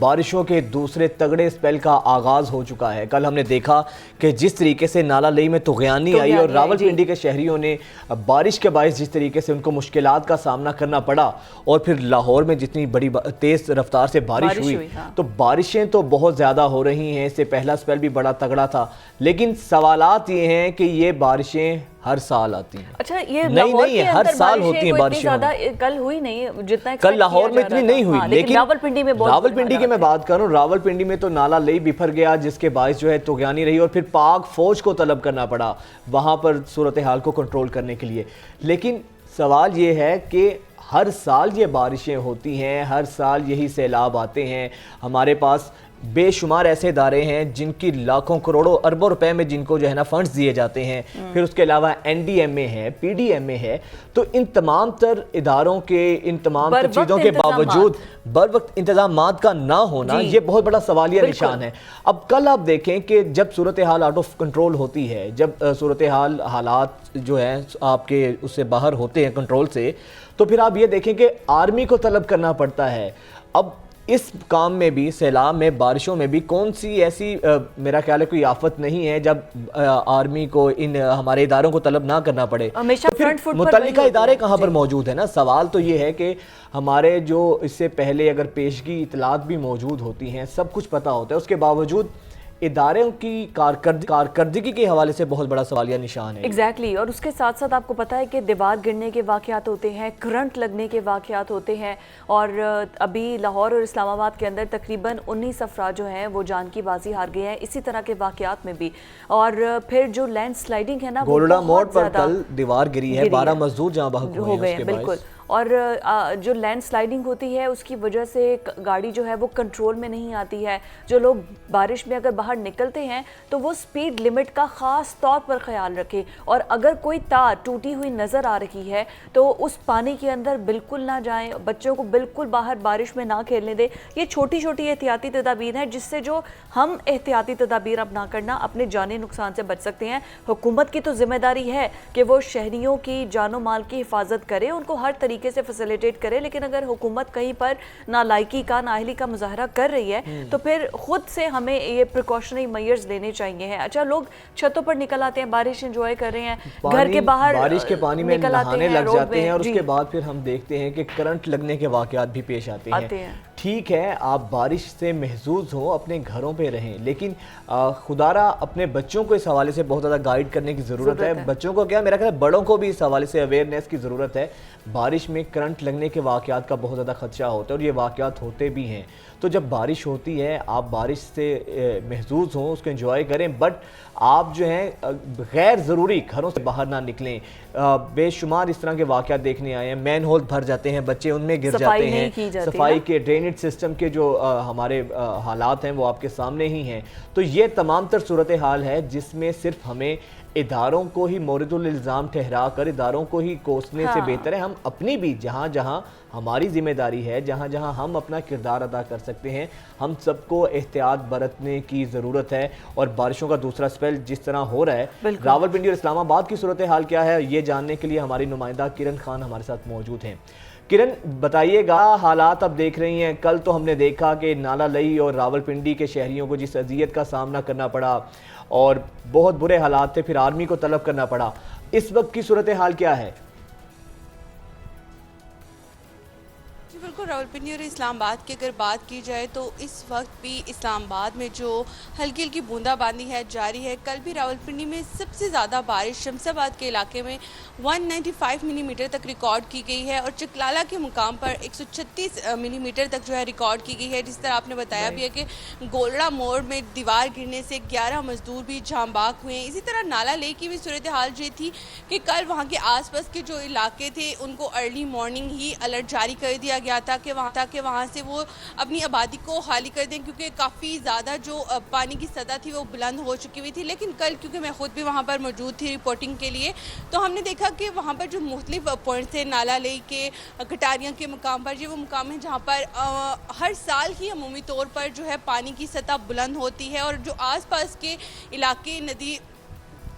بارشوں کے دوسرے تگڑے اسپیل کا آغاز ہو چکا ہے۔ کل ہم نے دیکھا کہ جس طریقے سے نالا لئی میں طغیانی آئی اور راولپنڈی کے شہریوں نے بارش کے باعث جس طریقے سے ان کو مشکلات کا سامنا کرنا پڑا، اور پھر لاہور میں جتنی بڑی تیز رفتار سے بارش ہوئی، تو بارشیں تو بہت زیادہ ہو رہی ہیں۔ اس سے پہلا اسپیل بھی بڑا تگڑا تھا، لیکن سوالات یہ ہیں کہ یہ بارشیں ہر سال آتی ہیں۔ اچھا، یہ لاہور کے ہر سال ہوتی ہیں بارشیں، زیادہ کل ہوئی نہیں جتنا کل لاہور میں اتنی نہیں ہوئی، لیکن راولپنڈی میں راولپنڈی کی میں بات کروں، راولپنڈی میں تو نالا لئی بفر گیا، جس کے باعث جو ہے طغیانی رہی اور پھر پاک فوج کو طلب کرنا پڑا وہاں پر صورتحال کو کنٹرول کرنے کے لیے۔ لیکن سوال یہ ہے کہ ہر سال یہ بارشیں ہوتی ہیں، ہر سال یہی سیلاب آتے ہیں۔ ہمارے پاس بے شمار ایسے ادارے ہیں جن کی لاکھوں کروڑوں اربوں روپے میں جن کو جو ہے نا فنڈز دیے جاتے ہیں، پھر اس کے علاوہ NDMA ہے، PDMA ہے، تو ان تمام تر اداروں کے ان تمام تر چیزوں کے باوجود بر وقت انتظامات کا نہ ہونا یہ بہت بڑا سوالیہ نشان ہے۔ اب کل آپ دیکھیں کہ جب صورتحال آؤٹ آف کنٹرول ہوتی ہے، جب صورتحال حالات جو ہیں آپ کے اس سے باہر ہوتے ہیں کنٹرول سے، تو پھر آپ یہ دیکھیں کہ آرمی کو طلب کرنا پڑتا ہے۔ اب اس کام میں بھی، سیلاب میں، بارشوں میں بھی کون سی ایسی میرا خیال ہے کوئی آفت نہیں ہے جب آرمی کو ان ہمارے اداروں کو طلب نہ کرنا پڑے، تو پھر متعلقہ ادارے کہاں پر موجود ہیں نا؟ سوال تو یہ ہے کہ ہمارے جو اس سے پہلے اگر پیشگی اطلاعات بھی موجود ہوتی ہیں، سب کچھ پتہ ہوتا ہے، اس کے باوجود اداروں کی کارکردگی کے حوالے سے بہت بڑا سوالیہ نشان ہے۔ ایگزیکٹلی، اور اس کے ساتھ ساتھ آپ کو پتہ ہے کہ دیوار گرنے کے واقعات ہوتے ہیں، کرنٹ لگنے کے واقعات ہوتے ہیں، اور ابھی لاہور اور اسلام آباد کے اندر تقریباً 19 افراد جو ہیں وہ جان کی بازی ہار گئے ہیں اسی طرح کے واقعات میں بھی۔ اور پھر جو لینڈ سلائیڈنگ ہے نا، گولڑا موڑ پر کل دیوار گری ہے، 12 مزدور جہاں بحق ہو گئے ہیں، بالکل۔ اور جو لینڈ سلائیڈنگ ہوتی ہے اس کی وجہ سے گاڑی جو ہے وہ کنٹرول میں نہیں آتی ہے۔ جو لوگ بارش میں اگر باہر نکلتے ہیں تو وہ سپیڈ لمٹ کا خاص طور پر خیال رکھیں، اور اگر کوئی تار ٹوٹی ہوئی نظر آ رہی ہے تو اس پانی کے اندر بالکل نہ جائیں، بچوں کو بالکل باہر بارش میں نہ کھیلنے دیں۔ یہ چھوٹی چھوٹی احتیاطی تدابیر ہیں جس سے جو ہم احتیاطی تدابیر اپنا کرنا اپنے جانی نقصان سے بچ سکتے ہیں۔ حکومت کی تو ذمہ داری ہے کہ وہ شہریوں کی جان و مال کی حفاظت کرے، ان کو ہر طریقے سے فیسیلیٹیٹ کرے، لیکن اگر حکومت کہیں پر نالائکی کا، نااہلی کا مظاہرہ کر رہی ہے تو پھر خود سے ہمیں یہ پریکاشنری میئرز لینے چاہیے ہیں۔ اچھا، لوگ چھتوں پر نکل آتے ہیں، بارش انجوائے کر رہے ہیں، گھر کے باہر بارش کے پانی میں نہانے لگ جاتے ہیں، اور اس کے بعد پھر ہم دیکھتے ہیں کہ کرنٹ لگنے کے واقعات بھی پیش آتے ہیں۔ ٹھیک ہے، آپ بارش سے محظوظ ہوں، اپنے گھروں پہ رہیں، لیکن خدا را اپنے بچوں کو اس حوالے سے بہت زیادہ گائیڈ کرنے کی ضرورت ہے۔ بچوں کو کیا، میرا خیال ہے بڑوں کو بھی اس حوالے سے اویئرنیس کی ضرورت ہے۔ بارش میں کرنٹ لگنے کے واقعات کا بہت زیادہ خدشہ ہوتا ہے، اور یہ واقعات ہوتے بھی ہیں۔ تو جب بارش ہوتی ہے آپ بارش سے محظوظ ہوں، اس کو انجوائے کریں، بٹ آپ جو ہیں غیر ضروری گھروں سے باہر نہ نکلیں۔ بے شمار اس طرح کے واقعات دیکھنے آئے ہیں، مین ہول بھر جاتے ہیں، بچے ان میں گر جاتے ہیں، صفائی کے ڈرینیج سسٹم کے جو ہمارے حالات ہیں وہ آپ کے سامنے ہی ہیں۔ تو یہ تمام تر صورتحال ہے جس میں صرف ہمیں اداروں کو ہی مورد الالزام ٹھہرا کر اداروں کو ہی کوسنے سے بہتر ہے ہم اپنی بھی جہاں جہاں ہماری ذمہ داری ہے، جہاں جہاں ہم اپنا کردار ادا کر سکتے ہیں، ہم سب کو احتیاط برتنے کی ضرورت ہے۔ اور بارشوں کا دوسرا اسپیل جس طرح ہو رہا ہے، راولپنڈی اور اسلام آباد کی صورتحال کیا ہے، یہ جاننے کے لیے ہماری نمائندہ کرن خان ہمارے ساتھ موجود ہیں۔ کرن، بتائیے گا حالات اب دیکھ رہی ہیں، کل تو ہم نے دیکھا کہ نالا لئی اور راولپنڈی کے شہریوں کو جس اذیت کا سامنا کرنا پڑا اور بہت برے حالات تھے، پھر آرمی کو طلب کرنا پڑا، اس وقت کی صورتحال کیا ہے؟ بالکل، راولپنڈی اور اسلام آباد کی اگر بات کی جائے تو اس وقت بھی اسلام آباد میں جو ہلکی ہلکی بوندا باندی ہے جاری ہے۔ کل بھی راولپنڈی میں سب سے زیادہ بارش شمس آباد کے علاقے میں 195 ملی میٹر تک ریکارڈ کی گئی ہے، اور چکلالہ کے مقام پر 136 ملی میٹر تک جو ہے ریکارڈ کی گئی ہے۔ جس طرح آپ نے بتایا بھی ہے کہ گولڑا موڑ میں دیوار گرنے سے 11 مزدور بھی جاں بحق ہوئے ہیں۔ اسی طرح نالا لئی کی بھی صورتحال یہ تھی کہ کل وہاں کے آس پاس کے جو علاقے تھے ان کو ارلی مارننگ ہی الرٹ جاری کر دیا گیا تھا کہ وہاں سے وہ اپنی آبادی کو خالی کر دیں، کیونکہ کافی زیادہ جو پانی کی سطح تھی وہ بلند ہو چکی ہوئی تھی۔ لیکن کل کیونکہ میں خود بھی وہاں پر موجود تھی رپورٹنگ کے لیے، تو ہم نے دیکھا کہ وہاں پر جو مختلف پوائنٹس تھے نالا لئی کے، کٹاریاں کے مقام پر، یہ وہ مقام ہے جہاں پر ہر سال ہی عمومی طور پر جو ہے پانی کی سطح بلند ہوتی ہے، اور جو آس پاس کے علاقے ندی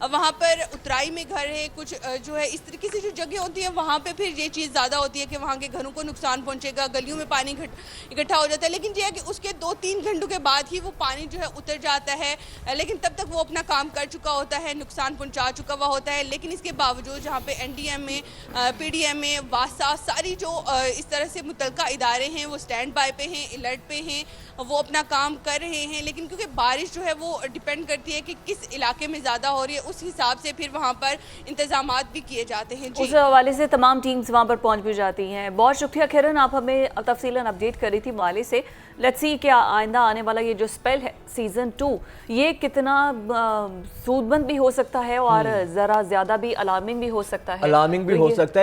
وہاں پر اترائی میں گھر ہے, کچھ جو ہے اس طریقے سے جو جگہ ہوتی ہیں وہاں پہ پھر یہ چیز زیادہ ہوتی ہے کہ وہاں کے گھروں کو نقصان پہنچے گا, گلیوں میں پانی اکٹھا ہو جاتا ہے. لیکن یہ ہے کہ اس کے 2-3 گھنٹوں کے بعد ہی وہ پانی جو ہے اتر جاتا ہے, لیکن تب تک وہ اپنا کام کر چکا ہوتا ہے, نقصان پہنچا چکا ہوا ہوتا ہے. لیکن اس کے باوجود جہاں پہ این ڈی ایم میں, پی ڈی ایم میں, واسا, ساری جو اس طرح سے متعلقہ ادارے ہیں وہ سٹینڈ بائی پہ ہیں, الرٹ پہ ہیں, وہ اپنا کام کر رہے ہیں. لیکن کیونکہ بارش جو ہے وہ ڈیپینڈ کرتی ہے کہ کس علاقے میں زیادہ ہو رہی ہے, اس حساب سے پھر وہاں پر انتظامات بھی کیے جاتے ہیں. اس حوالے سے تمام ٹیمز وہاں پر پہنچ بھی جاتی ہیں. بہت شکریہ کرن, آپ ہمیں تفصیلاً اپڈیٹ کر رہی تھی معالے سے. لیٹس سی کیا آئندہ آنے والا یہ جو سپیل ہے سیزن 2 یہ کتنا سود مند بھی ہو سکتا ہے اور ذرا زیادہ بھی الارمنگ بھی ہو سکتا ہے. الارمنگ بھی ہو سکتا ہے.